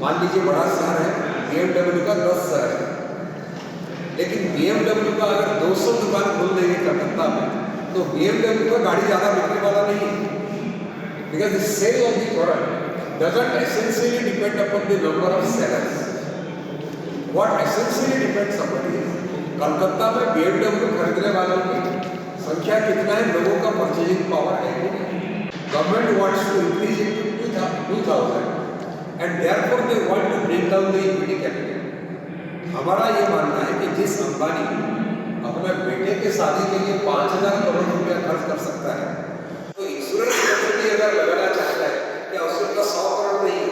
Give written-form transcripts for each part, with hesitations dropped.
मान लीजिए बड़ा शहर है, BMW का 10 शहर है, लेकिन BMW का अगर 200 दुकान खोल देंगे कलकत्ता में, तो BMW का गाड़ी ज़्यादा बिकने वाला नहीं है, because the sale of the product doesn't essentially depend upon the number of sellers. What essentially depends upon is Calcutta में BMW खरीदने वालों की संख्या कितना है, लोगों का परचेजिंग पावर है कि नहीं. Government wants to increase it to 2000 and therefore they want to bring down the equity capital. हमारा ये मानना है कि जिस अंबानी अपने बेटे के शादी के लिए 5000 करोड़ रुपया खर्च कर सकता है, तो इंश्योरेंस कंपनी अगर लगाना चाहता है कि उसका 100 करोड़ नहीं है,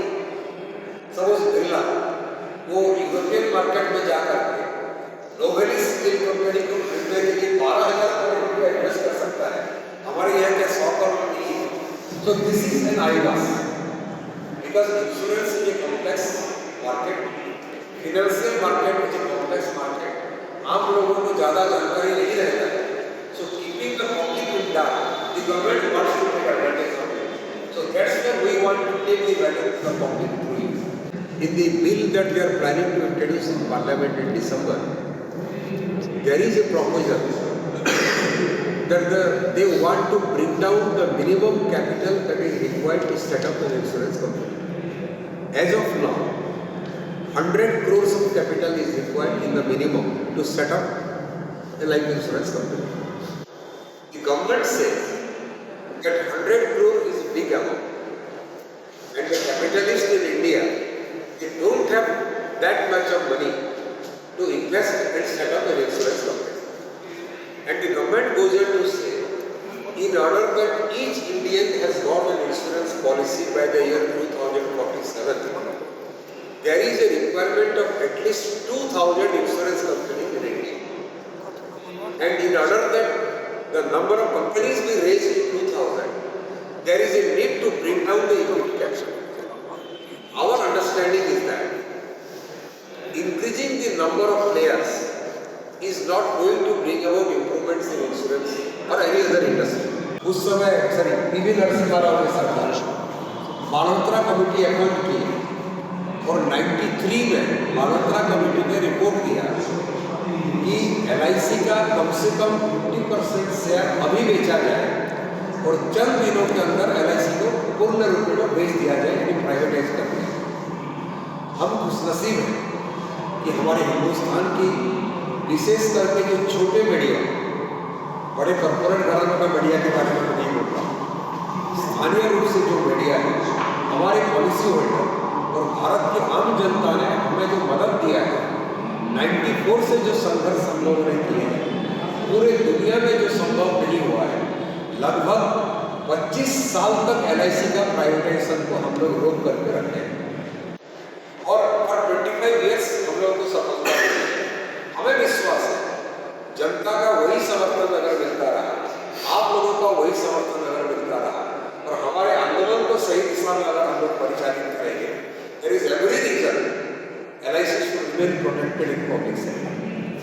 सपोज बिरला वो यूरोपियन मार्केट में जाकर के नोवेलिस स्टील कंपनी को खरीदने के लिए 12000 करोड़ रुपया इन्वेस्ट कर सकता है. हमारे यहाँ क्या 100 करोड़ नहीं है. So this is an eyeglass. Because insurance is a complex market, financial market is a complex market. आम लोगों को ज़्यादा जानकारी नहीं रहता है. So keeping the public in dark, the government wants to take advantage of it. So that's why we want to take the advantage of the public through it. In the bill that we are planning to introduce in Parliament in December, there is a proposal that they want to bring down the minimum capital that is required to set up an insurance company. As of now, 100 crores of capital is required in the minimum to set up a life insurance company. The government says that 100 crore is big amount, and the capitalists in India, they don't have that much of money to invest and set up an insurance company. And the government goes on to say, in order that each Indian has got an insurance policy by the year 2047, there is a requirement of at least 2000 insurance companies in India. And in order that the number of companies be raised to 2000, there is a need to bring down the equity capital. Our understanding is that increasing the number of players is not going to bring about improvements in insurance or any other industry. उस समय PV Narasimha Rao ने सरकार मालहोत्रा committee appoint की और 93 में मालहोत्रा committee ने report दिया कि LIC का कम से कम 50% शेयर अभी बेचा जाए और चंद दिनों के अंदर LIC को पूर्ण रूप में बेच दिया जाए, यानी प्राइवेटाइज कर दिया. हम खुशनसीब हैं कि हमारे हिंदुस्तान की विशेष करके जो छोटे मीडिया, बड़े कॉर्पोरेट घरानों का मीडिया के बारे में नहीं बोल रहा, स्थानीय रूप से जो मीडिया है, हमारे पॉलिसी होल्डर और भारत की आम जनता ने हमें जो मदद दिया है, 94 से जो संघर्ष हम लोगों ने किए हैं, पूरे दुनिया में जो संभव नहीं हुआ है, लगभग 25 साल तक LIC का प्राइवेटाइजेशन को हम लोग रोक करके रखे हैं और 25 ईयर्स हम लोगों को सफलता मिली. हमें विश्वास है जनता का वही समर्थन अगर मिलता रहा, आप लोगों का वही समर्थन अगर मिलता रहा और हमारे आंदोलन को सही दिशा में अगर हम लोग परिचालित करेंगे, there is every reason LIC should remain protected in public sector.